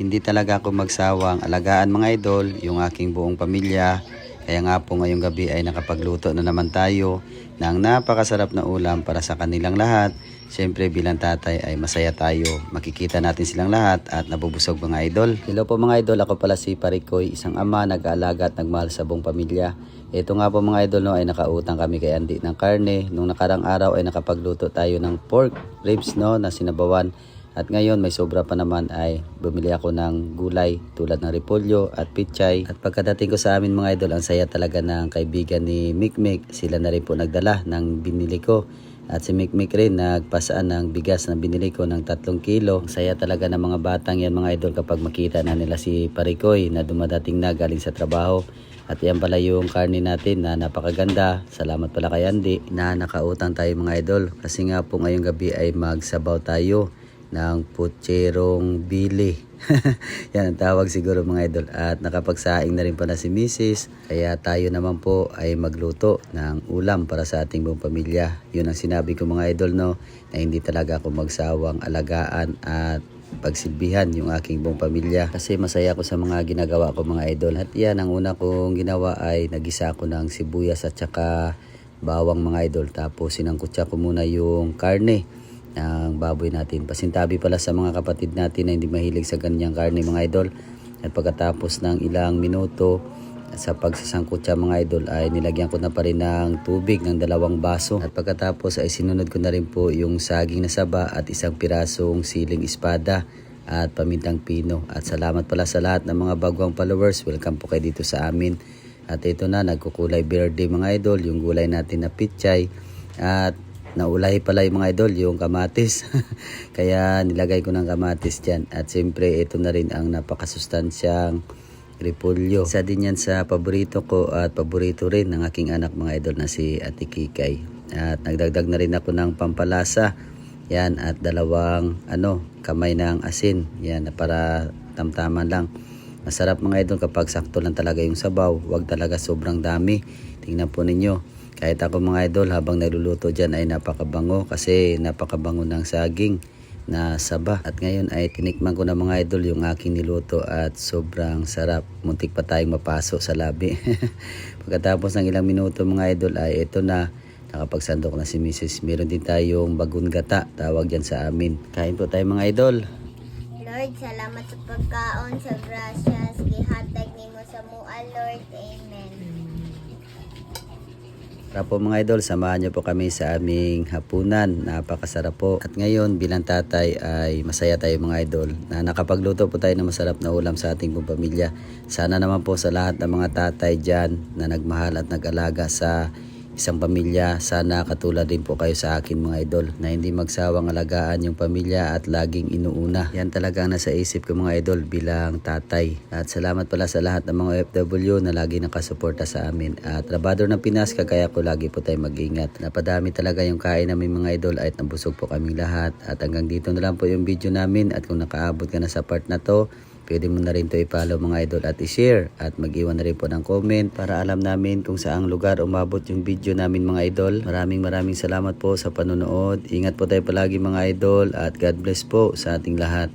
hindi talaga ako magsawang alagaan mga idol yung aking buong pamilya. Kaya nga po ngayong gabi ay nakapagluto na naman tayo ng napakasarap na ulam para sa kanilang lahat. Siyempre bilang tatay ay masaya tayo. Makikita natin silang lahat at nabubusog mga idol. Hello po mga idol, ako pala si Parikoy, isang ama nag-aalaga at nagmahal sa buong pamilya. Ito nga po mga idol, no, ay nakautang kami kay Andy ng karne. Nung nakarang araw ay nakapagluto tayo ng pork ribs, no, na sinabawan. At ngayon may sobra pa naman ay bumili ako ng gulay tulad ng repolyo at pichay. At pagkadating ko sa amin mga idol, ang saya talaga ng kaibigan ni Mikmik. Sila na rin po nagdala ng binili ko. At si Mikmik rin nagpasaan ng bigas na binili ko ng 3 kilo. Ang saya talaga ng mga batang yan mga idol kapag makita na nila si Parikoy na dumadating na galing sa trabaho. At yan pala yung karne natin na napakaganda. Salamat pala kay Andy na nakautang tayo mga idol. Kasi nga po ngayong gabi ay magsabaw tayo ng putserong bili. Yan ang tawag siguro mga idol. At nakapagsaing na rin pala si Mrs. Kaya tayo naman po ay magluto ng ulam para sa ating buong pamilya. Yun ang sinabi ko mga idol, no, na hindi talaga ako magsawang alagaan at pagsilbihan yung aking buong pamilya. Kasi masaya ako sa mga ginagawa ko mga idol. At yan, ang una kong ginawa ay nagisa ko ng sibuyas at saka bawang mga idol. Tapos sinangkutsa ko muna yung karne ng baboy natin. Pasintabi pala sa mga kapatid natin na hindi mahilig sa ganyang karne mga idol. At pagkatapos ng ilang minuto sa pagsasangkutsa mga idol ay nilagyan ko na pa rin ng tubig ng 2 baso. At pagkatapos ay sinunod ko na rin po yung saging na saba at isang pirasong siling espada at pamintang pino. At salamat pala sa lahat ng mga bagong followers. Welcome po kayo dito sa amin. At ito na, nagkukulay verde mga idol, yung gulay natin na pichay. At naulay pala yung mga idol, yung kamatis. Kaya nilagay ko ng kamatis dyan. At siyempre ito na rin ang napakasustansyang repolyo. Isa din yan sa paborito ko at paborito rin ng aking anak mga idol na si Ate Kikay. At nagdagdag na rin ako ng pampalasa. Yan, at 2 kamay ng asin. Yan, para tamtaman lang. Masarap mga idol kapag sakto lang talaga yung sabaw. Huwag talaga sobrang dami. Tingnan po ninyo. Kahit ako mga idol habang nagluluto dyan ay napakabango kasi napakabango ng saging na saba. At ngayon ay tinikman ko na mga idol yung aking niluto at sobrang sarap. Muntik pa tayong mapaso sa labi. Pagkatapos ng ilang minuto mga idol ay ito na, nakapagsandok na si Mrs. Meron din tayong bagong gata, tawag dyan sa amin. Kain po tayo mga idol. Lord, salamat sa pagkaon, sa gracias, gihatag nimo sa mua, Lord. Amen. Tara po mga idol, samahan niyo po kami sa aming hapunan. Napakasarap po. At ngayon bilang tatay ay masaya tayo mga idol na nakapagluto po tayo ng masarap na ulam sa ating buong pamilya. Sana naman po sa lahat ng mga tatay dyan na nagmahal at nag-alaga sa isang pamilya, sana katulad din po kayo sa akin mga idol na hindi magsawang alagaan yung pamilya at laging inuuna. Yan talaga ang nasa isip ko mga idol bilang tatay. At salamat pala sa lahat ng mga OFW na lagi nakasuporta sa amin. At Trabador ng Pinas, kagaya ko lagi po tayo mag-ingat. Napadami talaga yung kain namin mga idol at nabusog po kaming lahat. At hanggang dito na lang po yung video namin at kung nakaabot ka na sa part na to, pwede mo na rin to i-follow mga idol at i-share at mag-iwan na rin po ng comment para alam namin kung saang lugar umabot yung video namin mga idol. Maraming salamat po sa panonood. Ingat po tayo palagi mga idol at God bless po sa ating lahat.